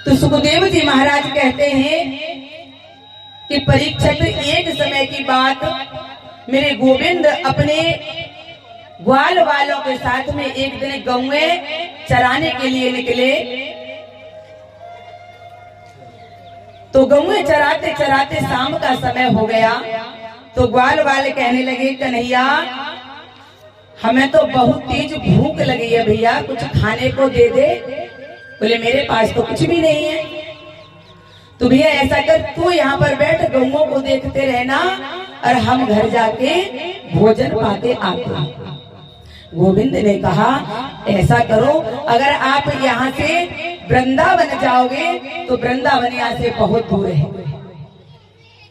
तो सुखदेव जी महाराज कहते हैं कि परीक्षित, एक समय की बात, मेरे गोविंद अपने ग्वाल वालों के साथ में एक दिन गौएं चराने के लिए निकले। तो गौएं चराते चराते शाम का समय हो गया। तो ग्वाल वाले कहने लगे, कन्हैया हमें तो बहुत तेज भूख लगी है भैया, कुछ खाने को दे दे। बोले मेरे पास तो कुछ भी नहीं है। तो भैया ऐसा कर, तू यहाँ पर बैठ, गौओं को देखते रहना और हम घर जाके भोजन पाके आते हैं। गोविंद ने कहा ऐसा करो, अगर आप यहाँ से वृंदावन जाओगे तो वृंदावन यहाँ से बहुत दूर है,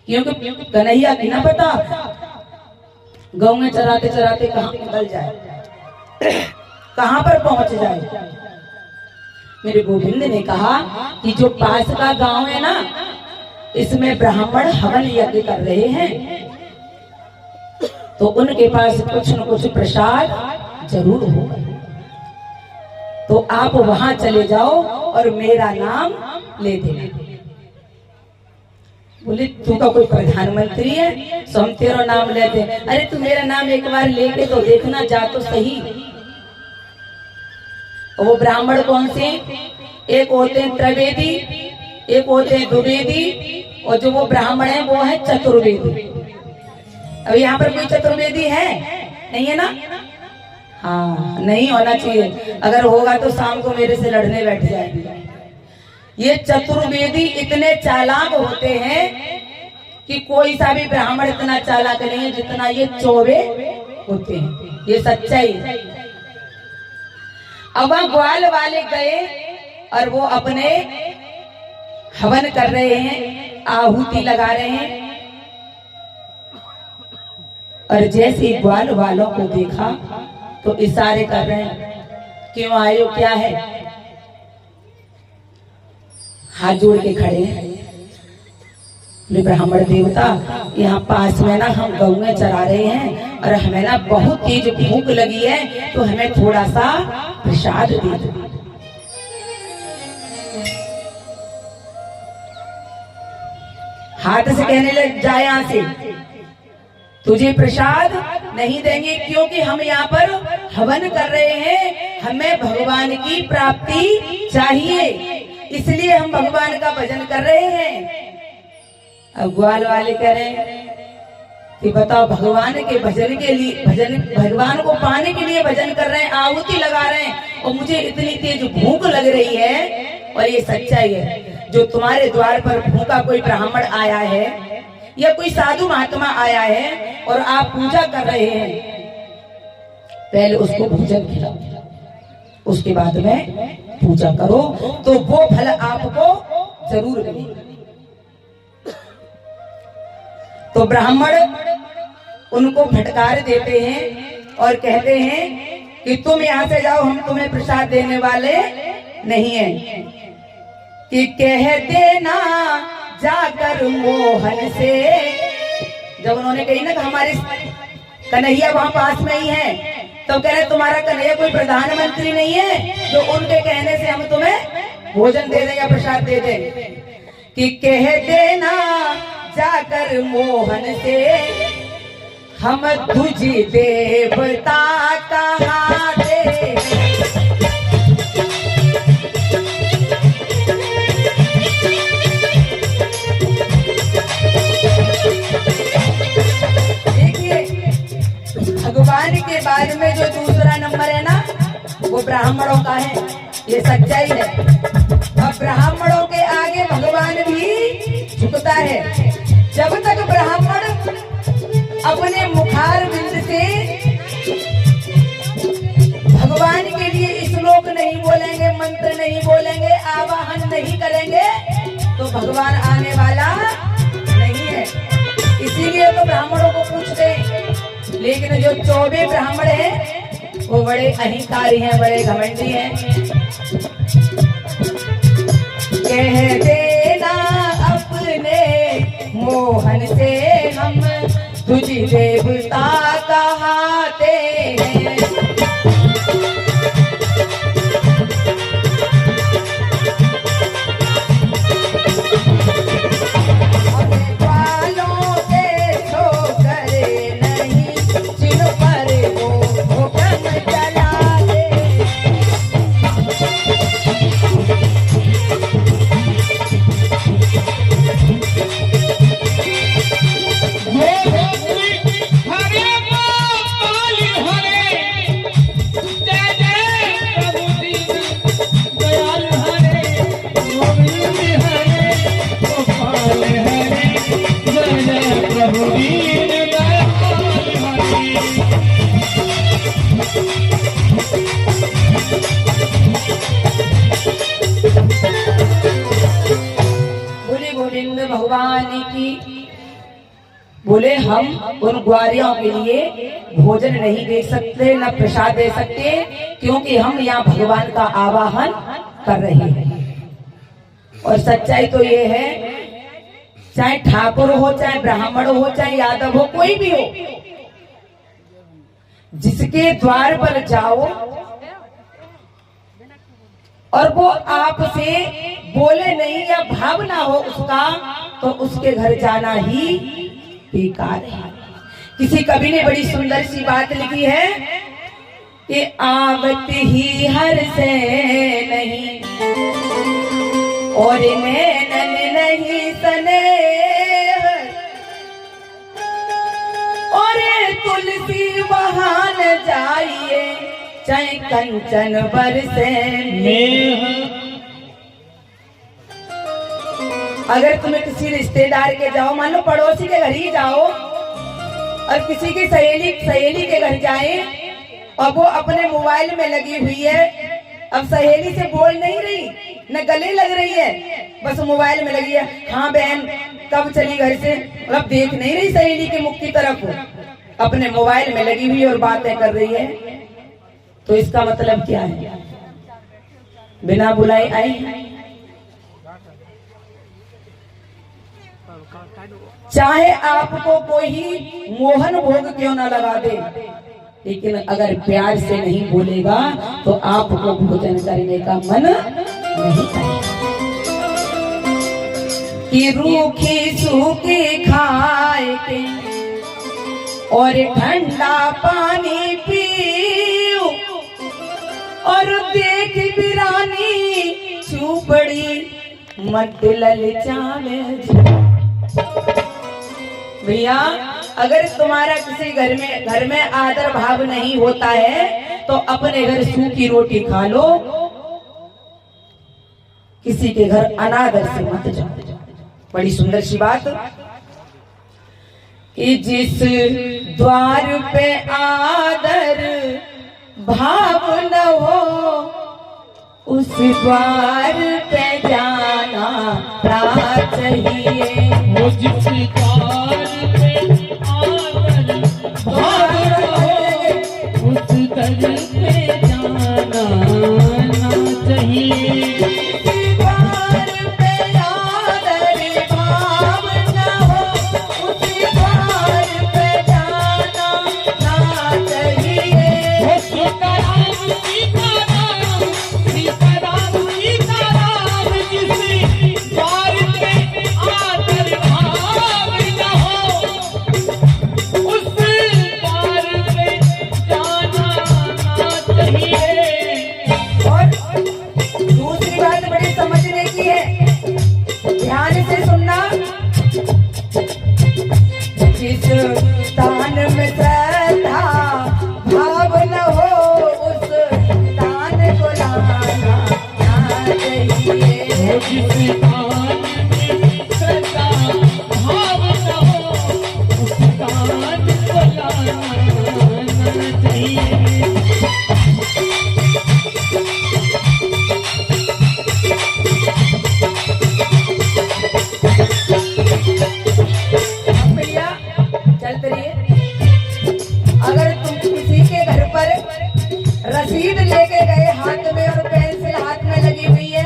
क्योंकि कन्हैया नहीं ना पता गौएं चराते चराते कहाँ निकल जाए, कहाँ पर पहुंच जाए। मेरे गोविंद ने कहा कि जो पास का गांव है ना, इसमें ब्राह्मण हवन यज्ञ कर रहे हैं, तो उनके पास कुछ न कुछ प्रसाद जरूर होगा। तो आप वहां चले जाओ और मेरा नाम ले देना। बोले तू का कोई प्रधानमंत्री है तो हम तेरा नाम लेते। अरे तू मेरा नाम एक बार लेके तो देखना, जा तो सही। वो ब्राह्मण कौन से? एक होते हैं त्रिवेदी, एक होते हैं द्विवेदी, और जो वो ब्राह्मण है वो है चतुर्वेदी। अब यहाँ पर कोई चतुर्वेदी है? नहीं है ना? हाँ, नहीं होना चाहिए। अगर होगा तो शाम को मेरे से लड़ने बैठ जाएंगे। ये चतुर्वेदी इतने चालाक होते हैं कि कोई सा भी ब्राह्मण इतना चालाक नहीं है जितना ये चौबे होते हैं। ये सच्चाई है। अब वहां ग्वाल वाले गए और वो अपने हवन कर रहे हैं, आहुति लगा रहे हैं। और जैसे ग्वाल वालों को देखा तो इशारे कर रहे हैं, क्यों आए हो, क्या है? हाथ जोड़ के खड़े हैं। ब्राह्मण देवता, यहाँ पास में ना हम गौएं चरा रहे हैं और हमें ना बहुत तेज भूख लगी है, तो हमें थोड़ा सा प्रसाद दे दो। हाथ से कहने लग जाए, यहाँ से तुझे प्रसाद नहीं देंगे, क्योंकि हम यहाँ पर हवन कर रहे हैं, हमें भगवान की प्राप्ति चाहिए, इसलिए हम भगवान का भजन कर रहे हैं। अब ग्वाल वाले कह रहे हैं कि बताओ, भगवान के भजन के लिए, भगवान को पाने के लिए भजन कर रहे हैं, आहुति लगा रहे हैं, और मुझे इतनी तेज भूख लग रही है। और ये सच्चाई है, जो तुम्हारे द्वार पर भूखा कोई ब्राह्मण आया है या कोई साधु महात्मा आया है और आप पूजा कर रहे हैं, पहले उसको भोजन खिलाओ, उसके बाद में पूजा करो, तो वो फल आपको जरूर मिलेगा। तो ब्राह्मण उनको फटकार देते हैं और कहते हैं कि तुम यहाँ से जाओ, हम तुम्हें प्रसाद देने वाले नहीं हैं। कि कह देना जाकर मोहन से, जब उन्होंने कही ना कि हमारे कन्हैया वहां पास में ही है, तो कह रहे तुम्हारा कन्हैया कोई प्रधानमंत्री नहीं है जो उनके कहने से हम तुम्हें भोजन दे दें या प्रसाद दे दें। कि कह देना जाकर मोहन से, हम तुझी देवता कहाँ दे। भगवान के बाद में जो दूसरा नंबर है ना, वो ब्राह्मणों का है, ये सच्चाई है। और ब्राह्मणों के आगे भगवान भी झुकता है। जब तक ब्राह्मण अपने मुखार बिंद से भगवान के लिए श्लोक नहीं बोलेंगे, मंत्र नहीं बोलेंगे, आवाहन नहीं करेंगे, तो भगवान आने वाला नहीं है। इसीलिए तो ब्राह्मणों को पूछते। लेकिन जो 24 ब्राह्मण हैं वो बड़े अहंकारी हैं, बड़े घमंडी हैं। कह देना अपने मोहन से, हम तुझी देवता कहाते हैं। बोले गोविंद भगवान की। बोले हम उन ग्वारियों के लिए भोजन नहीं दे सकते, न प्रसाद दे सकते, क्योंकि हम यहाँ भगवान का आवाहन कर रहे हैं। और सच्चाई तो ये है, चाहे ठाकुर हो, चाहे ब्राह्मण हो, चाहे यादव हो, कोई भी हो, जिसके द्वार पर जाओ और वो आपसे बोले नहीं या भाव ना हो उसका, तो उसके घर जाना ही बेकार है। किसी कवि ने बड़ी सुंदर सी बात लिखी है कि आवत ही हर से नहीं और नैनन नहीं सने, और तुलसी वहां न जाइए चाहे कंचन बरसे। अगर तुम्हें किसी रिश्तेदार के जाओ, मान लो पड़ोसी के घर ही जाओ, और किसी की सहेली के घर जाए और वो अपने मोबाइल में लगी हुई है, अब सहेली से बोल नहीं रही, न गले लग रही है, बस मोबाइल में लगी है। हाँ बहन कब चली घर से, मतलब देख नहीं रही सहेली के मुख की तरफ, अपने मोबाइल में लगी हुई और बातें कर रही है, तो इसका मतलब क्या है? बिना बुलाई आई। चाहे आपको कोई मोहन भोग क्यों ना लगा दे, लेकिन अगर प्यार से नहीं बोलेगा तो आपको भोजन करने का मन नहीं करेगा। कि रूखी सूखी खाए के और ठंडा पानी पीऊं, और देख बिरानी चूपड़ी मत ललचावे। भैया अगर तुम्हारा किसी घर में आदर भाव नहीं होता है तो अपने घर सूखी रोटी खा लो, किसी के घर अनादर से मत जाओ। बड़ी सुंदर सी बात कि जिस द्वार पे आदर भाव न हो उस द्वार पे जाना चाहिए। वो जिस द्वार पे आदर भाव न हो उस दर पे जाना चाहिए। रसीद लेके गए हाथ में और पेंसिल हाथ में लगी हुई है,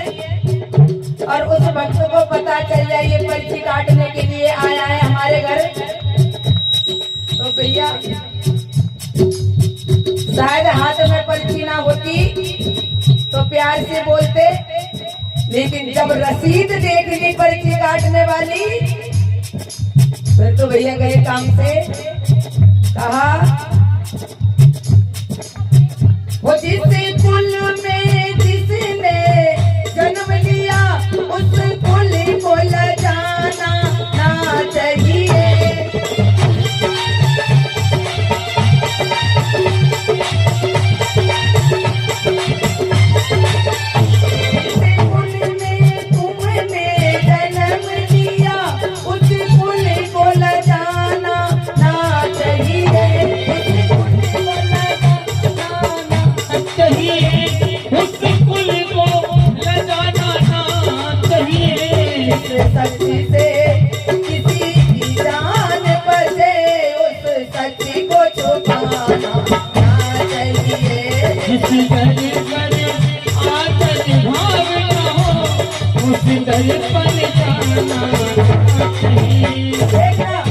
और उस भक्त को पता चल जाए ये पर्ची काटने के लिए आया है हमारे घर, तो भैया शायद हाथ में पर्ची ना होती तो प्यार से बोलते, लेकिन जब रसीद देख ली पर्ची काटने वाली फिर तो भैया गए काम से। कहा वो जिस कुल में जिसने जन्म लिया उस कुल को लजाना ना चाहिए। जिस कुल में तुमने जन्म लिया उस कुल को लजाना ना चाहिए। उस दर्पण जाना नहीं। देखना,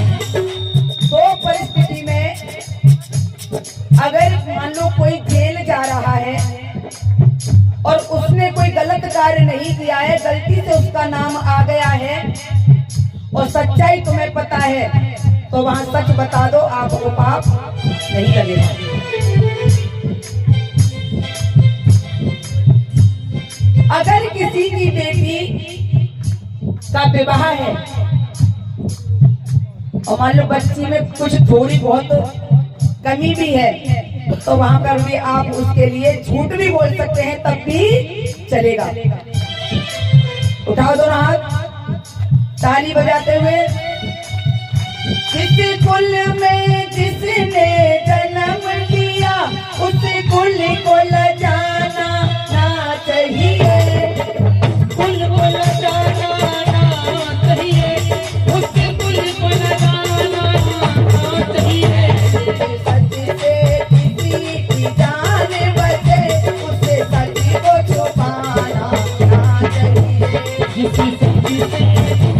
दो परिस्थिति में अगर मान लो कोई जेल जा रहा है और उसने कोई गलत कार्य नहीं किया है, गलती से उसका नाम आ गया है और सच्चाई तुम्हें पता है, तो वहां सच बता दो, आपको पाप नहीं लगेगा। अगर किसी की बेटी का विवाह है और मान लो बच्ची में कुछ थोड़ी बहुत कमी भी है, तो वहां पर भी आप उसके लिए झूठ भी बोल सकते हैं, तब भी चलेगा। उठाओ दोनों हाथ ताली बजाते हुए। जिस कुल में जिसने जन्म लिया उस कुल को लजाना ना चाहिए, कुल को लजाना ना चाहिए, उस कुल को लजाना ना चाहिए। सच से किसी की जान बचे उसे सच को छुपाना ना चाहिए। किसी सच्ची से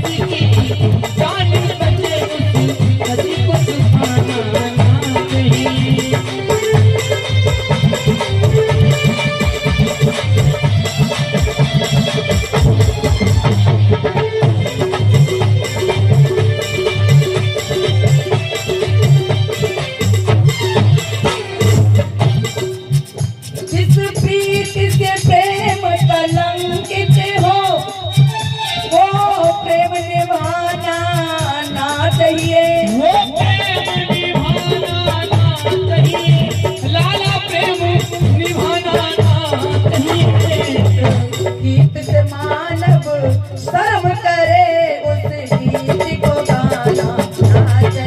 किसी की जान बचे उस सच्ची को छुपाना ना चाहिए। जिस प्रीत से प्रेम कलंकित हो वो प्रेम निभाना ना चाहिए। वो प्रेम निभाना ना चाहिए, लाला प्रेम निभाना ना चाहिए। गीत से मानव शर्म करे उस गीत को गाना ना चाहिए।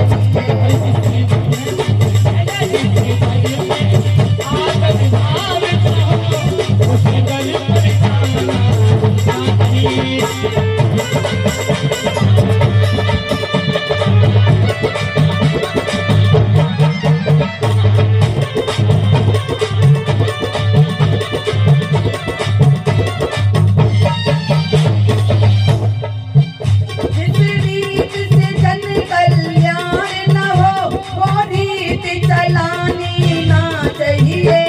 जिस रीत से जन कल्याण न हो वो रीत चलानी ना चाहिए।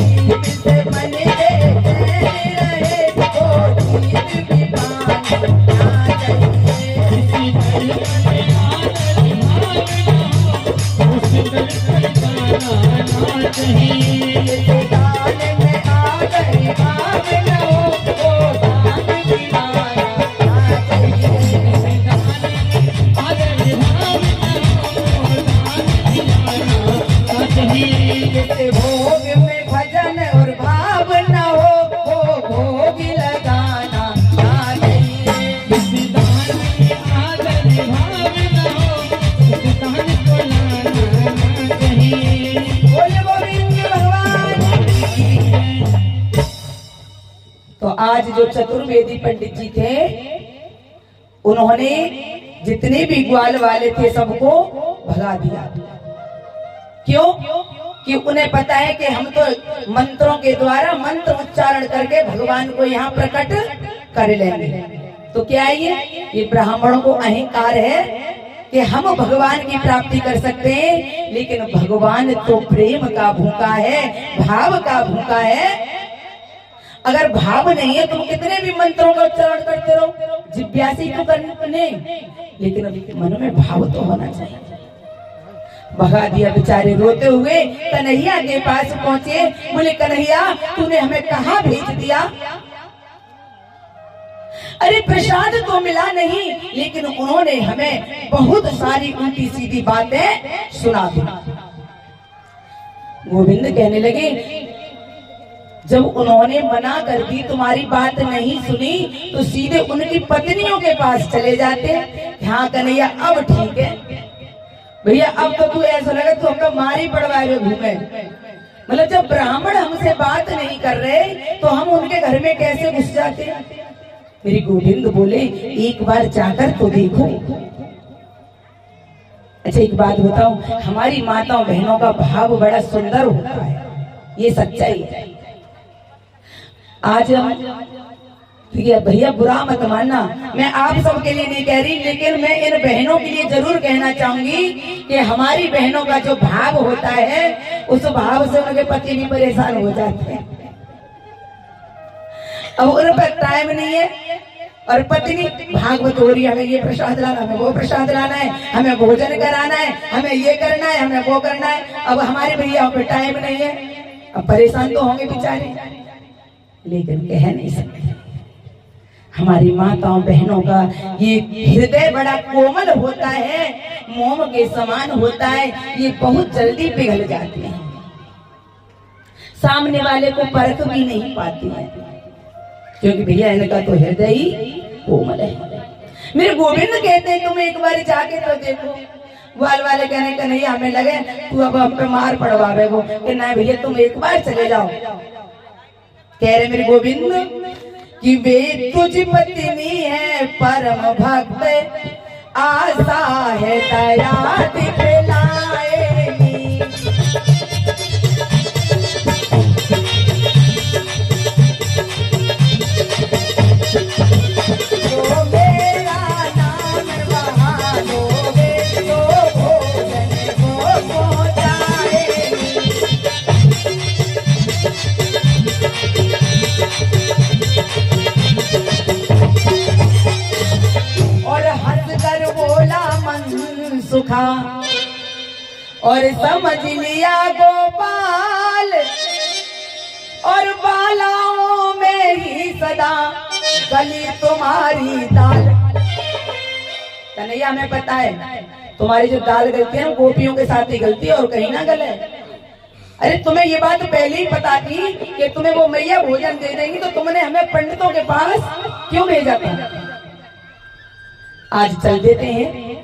गीत से मन दे चैन रहे वो गीत भी गाना ना चाहिए। गान में आ गई भाव न हो वो गान भी गाना ना चाहिए। जिस भोग में भजन और भाव न हो वो भोग लगाना ना चाहिए। बोल गोविंद भगवान की। तो आज जो चतुर्वेदी पंडित जी थे, उन्होंने जितने भी ग्वाल वाले थे सबको भगा दिया। क्यों? कि उन्हें पता है कि हम तो मंत्रों के द्वारा मंत्र उच्चारण करके भगवान को यहाँ प्रकट कर लेंगे। तो क्या ये ब्राह्मणों को अहंकार है कि हम भगवान की प्राप्ति कर सकते हैं, लेकिन भगवान तो प्रेम का भूखा है, भाव का भूखा है। अगर भाव नहीं है तुम कितने भी मंत्रों का उच्चारण करते रहो, जिज्ञासा तो करने, लेकिन मन में भाव तो होना चाहिए। भगा दिया बेचारे रोते हुए कन्हैया के पास पहुंचे। बोले कन्हैया तूने हमें कहाँ भेज दिया? अरे प्रसाद तो मिला नहीं, लेकिन उन्होंने हमें बहुत सारी उल्टी सीधी बातें सुना दी। गोविंद कहने लगे जब उन्होंने मना कर दी, तुम्हारी बात नहीं सुनी, तो सीधे उनकी पत्नियों के पास चले जाते। हाँ कन्हैया अब ठीक है भैया, अब तो तू ऐसा लगा तू हमको मारी पड़वाए हुए घूमे। मतलब जब ब्राह्मण हमसे बात नहीं कर रहे तो हम उनके घर में कैसे घुस जाते? मेरी गोविंद बोले एक बार जाकर तो देखो। अच्छा एक बात बताऊं, हमारी माताओं बहनों का भाव बड़ा सुंदर होता है, ये सच्चाई है। आज हम ठीक है भैया, बुरा मत मानना, मैं आप सबके लिए नहीं कह रही, लेकिन मैं इन बहनों के लिए जरूर कहना चाहूंगी कि हमारी बहनों का जो भाव होता है उस भाव से उनके पति भी परेशान हो जाते हैं। अब उन पर टाइम नहीं है और पत्नी भागवत हो रही है, हमें ये प्रसाद लाना, हमें वो प्रसाद लाना है, हमें भोजन कराना है, हमें ये करना है, हमें वो करना है। अब हमारे भैया पे टाइम नहीं है, अब परेशान तो होंगे बेचारे, लेकिन कह नहीं सकते। हमारी माताओं बहनों का ये हृदय बड़ा कोमल होता है, मोम के समान होता है, ये बहुत जल्दी पिघल जाती है, सामने वाले को परख भी नहीं पाती है, क्योंकि भैया इनका तो हृदय ही कोमल है। मेरे गोविंद कहते हैं तुम एक बार जाके तो देखो। ग्वाल वाले कहने का नहीं, हमें लगे तू अब हम पे मार पड़वावे वो, कि नहीं भैया तुम एक बार चले जाओ। कह रहे मेरे गोविंद कि वे तुझ पत्नी है परम भक्त, आशा है दया दिखलाएगी। तो मेरा नाम वहाँ लोगे तो भोजन को पहुँचाएगी। और हंसकर बोला मन सुखा और समझ लिया गोपाल, और बालाओं में ही सदा गली तुम्हारी दाल। कन्हैया हमें पता है तुम्हारी जो दाल गलती है ना गोपियों के साथ ही गलती है और कहीं ना गले। अरे तुम्हें ये बात पहले ही पता थी कि तुम्हें वो मैया भोजन दे देंगी, तो तुमने हमें पंडितों के पास क्यों भेजा था? आज चल देते हैं।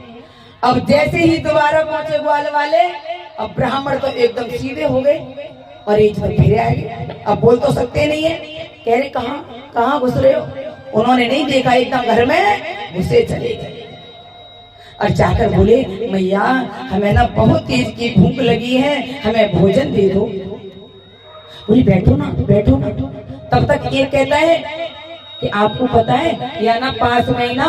अब जैसे ही दोबारा पहुंचे ग्वाल वाले, अब ब्राह्मण तो एकदम सीधे हो गए और एक तो फिर आए। अब बोल तो सकते नहीं है, कह रहे कहाँ घुस रहे हो? उन्होंने नहीं देखा, एकदम घर में घुसे चले गए और जाकर बोले मैया हमें ना बहुत तेज की भूख लगी है, हमें भोजन दे दो। बोली बैठो ना बैठो ना। तब तक ये कहता है कि आपको पता है या ना पास में ना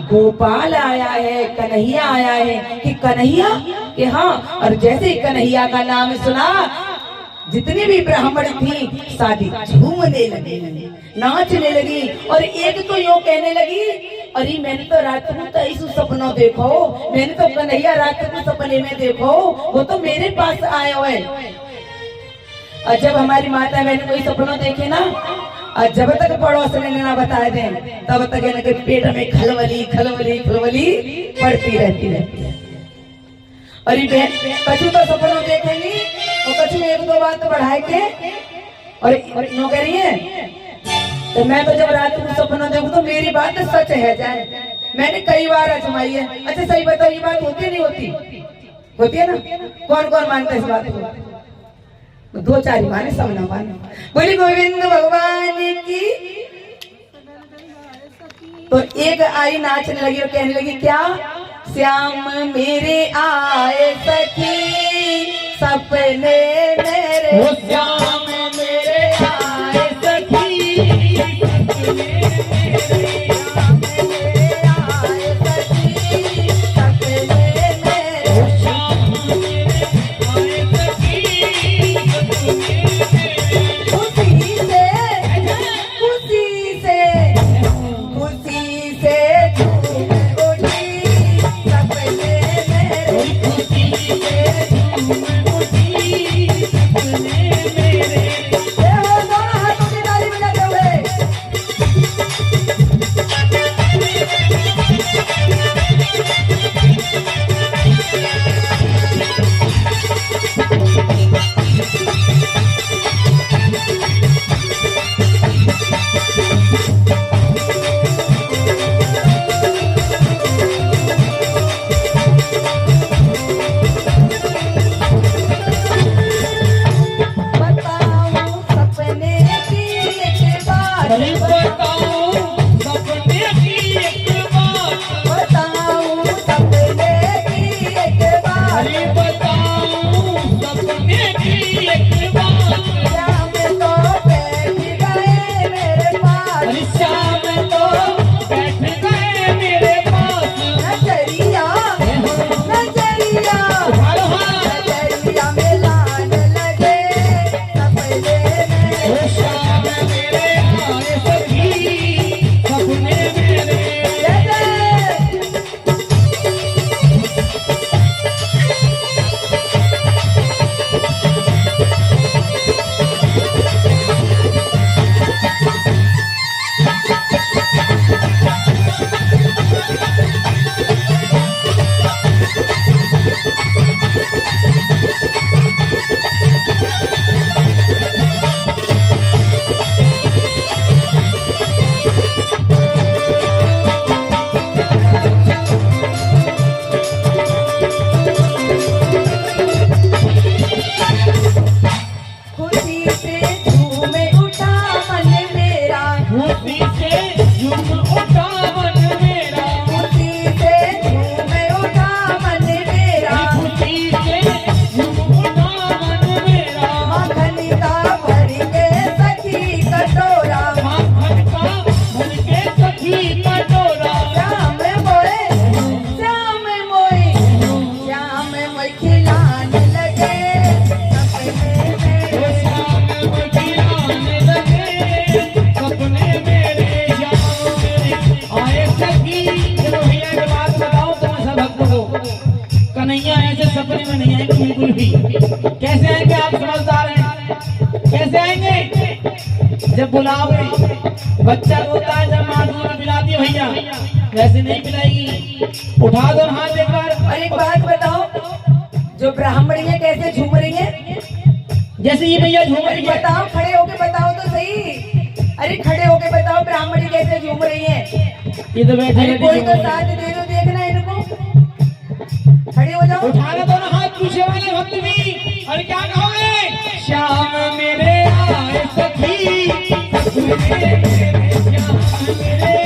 गोपाल आया है, कन्हैया आया है। कि कन्हैया? कि हाँ। और जैसे ही कन्हैया का नाम सुना जितनी भी ब्राह्मण थी सारी झूमने लगी, नाचने लगी, और एक तो यूं कहने लगी अरे मैंने तो रात को तो ऐसा सपना देखो, मैंने तो कन्हैया रात को सपने में देखो, वो तो मेरे पास आए हुए। और जब हमारी माता बहन कोई सपना देखे ना, और जब तक पड़ोस में ना बता दें तब तक इनके पेट में खलवली खलवली खलवली पड़ती रहती है। और ये बहन कछु तो सपना देखेंगी और कछु एक दो बात बढ़ाए के और नौकरी है। तो मैं तो जब रात को सपना देखूं तो मेरी बात सच है जाए। मैंने कई बार आजमाई है। अच्छा सही बताओ ये बात होती नहीं होती? होती है ना? कौन कौन मानता है इस बात को? दो चार ही माने, सब ना माने। बोली गोविंद भगवान की। तो एक आई नाचने लगी और कहने लगी क्या? श्याम मेरे आए सखी सपने मेरे, श्याम मेरे आए सखी सपने मेरे, सपने एक बात, शाम तो बैठ गए मेरे पास, अरे शाम तो बैठ गए मेरे पास। नजरिया नजरिया उठाओ हाथ, नजरिया में लाने लगे सपने में। ओ शाम मेरे आए सखी सपने मेरे। जय जय। खुशी से झूमे उठा मन मेरा, खुशी से झूम उठा मन मेरा, खुशी से झूमे उठा मन मेरा। खुशी से झूम उठा मन मेरा। मखन का भर के सखी कटोरा, माखन का भर के सखी कटोरा। श्याम मोए श्याम मोए श्याम मोए खिलाने लगे सपने में। ओ शाम को खिलाने लगे सपने मेरे। शाम मेरे आए सखी। देखो भैया एक बात बताओ तुम सब भक्तों को, कन्हैया ऐसे सपने में नहीं आएंगे बिल्कुल भी। कैसे आएंगे आप समझदार हैं? कैसे आएंगे? जब बुलाओगे, बच्चा रोता है जब माँ दूध पिलाती है भैया, वैसे नहीं पिलाएगी। उठा दो हाथ एक बार। और एक बात बताओ, जो ब्राह्मणियां कैसे झूम रही हैं? जैसे ये भैया झूम रही है, बताओ, खड़े होके बताओ तो सही। अरे खड़े होके बताओ ब्राह्मणी कैसे झूम रही है। ये तो बैठे अरे कोई तो रहती साथ दे दो, देखना इनको। खड़े हो जाओ। उठाना दोनों हाथ पीछे वाले भक्त भी। और क्या कहोगे? श्याम मेरे आए सखी सपने मेरे। श्याम मेरे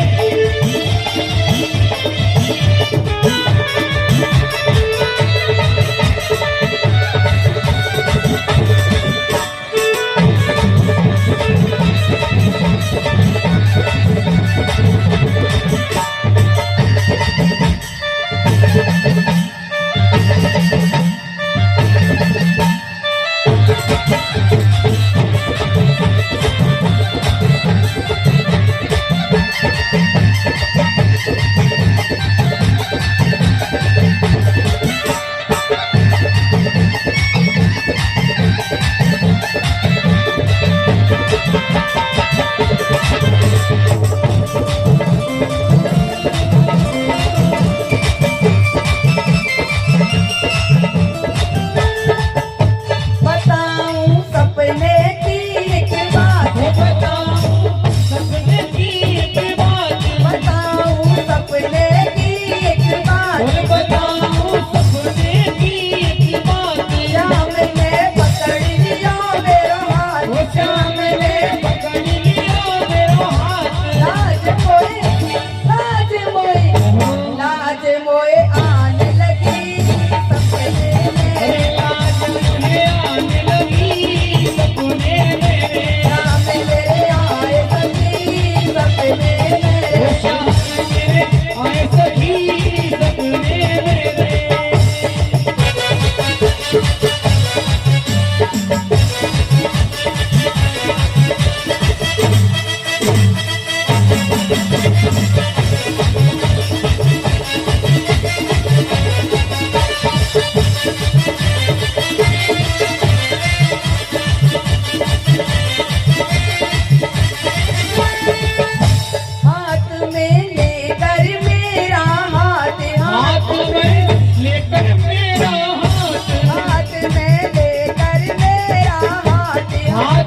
बताऊं सपने की एक बात, बताऊं सपने की एक बात। बताऊं सपने की एक बात। और बताऊं सपने की एक बात। श्याम ने पकड़ लिया मेरा हाथ, ओ श्याम ने पकड़ लिया मेरा हाथ। लाज मोए लाज मोए आने लगी सपने में। अरे लाज मुझे आने लगी सपने मेरे। श्याम मेरे आए सखी सपने ओ में। श्याम मेरे आए सखी सपने मेरे। हाथ में लेकर मेरा हाथ, हाथ में लेकर मेरा हाथ। हाथ में लेकर मेरा हाथ, हाथ